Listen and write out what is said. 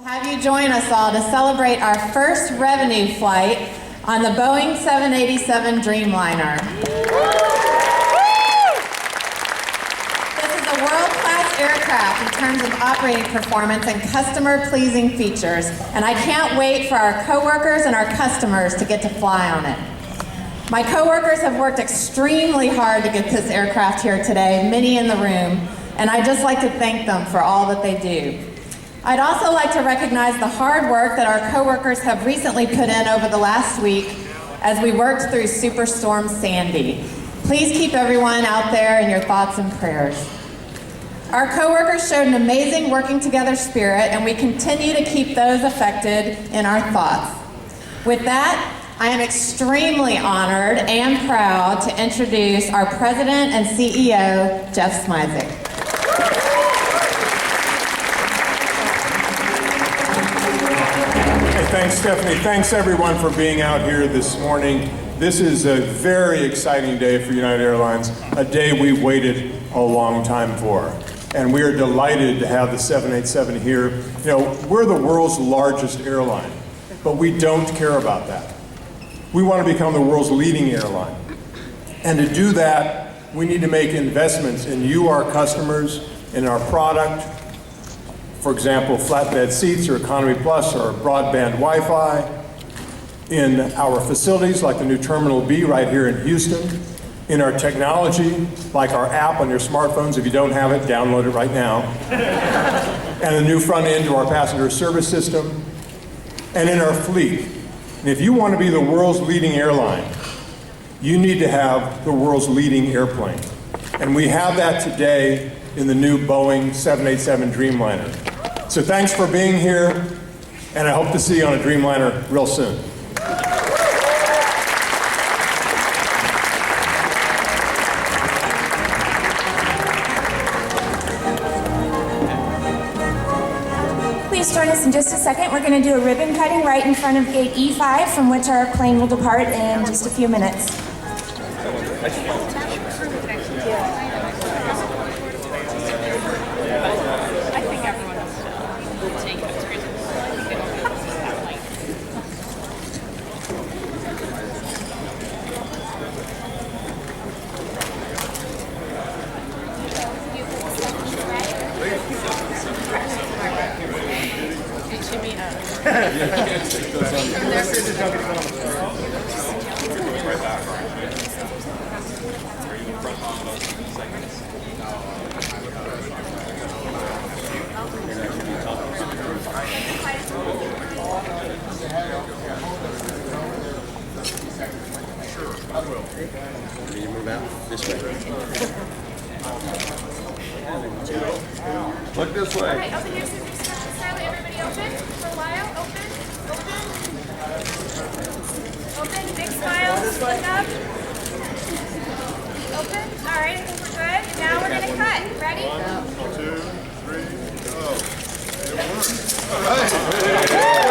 Have you join us all to celebrate our first revenue flight on the Boeing 787 Dreamliner. This is a world-class aircraft in terms of operating performance and customer-pleasing features, and I can't wait for our coworkers and our customers to get to fly on it. My coworkers have worked extremely hard to get this aircraft here today, many in the room, and I'd just like to thank them for all that they do. I'd also like to recognize the hard work that our coworkers have recently put in over the last week as we worked through Superstorm Sandy. Please keep everyone out there in your thoughts and prayers. Our coworkers showed an amazing working together spirit, and we continue to keep those affected in our thoughts. With that, I am extremely honored and proud to introduce our President and CEO, Jeff Smizek. Thanks, Stephanie. Thanks, everyone, for being out here this morning. This is a very exciting day for United Airlines, a day we've waited a long time for. And we are delighted to have the 787 here. You know, we're the world's largest airline, but we don't care about that. We want to become the world's leading airline. And to do that, we need to make investments in you, our customers, in our product. For example, flatbed seats or Economy Plus or broadband Wi-Fi, in our facilities like the new Terminal B right here in Houston, in our technology like our app on your smartphones. If you don't have it, download it right now, and the new front end to our passenger service system, and in our fleet. And if you want to be the world's leading airline, you need to have the world's leading airplane. And we have that today in the new Boeing 787 Dreamliner. So thanks for being here, and I hope to see you on a Dreamliner real soon. Please join us in just a second. We're going to do a ribbon cutting right in front of gate E5, from which our plane will depart in just a few minutes. Can you move out this way? Look this way. All right, open your scissors. Silent, everybody open for a while. Open, big smiles, look up. Open, all right, I think we're good. Now we're gonna cut. Ready? 1, 2, 3, go. It works. All right.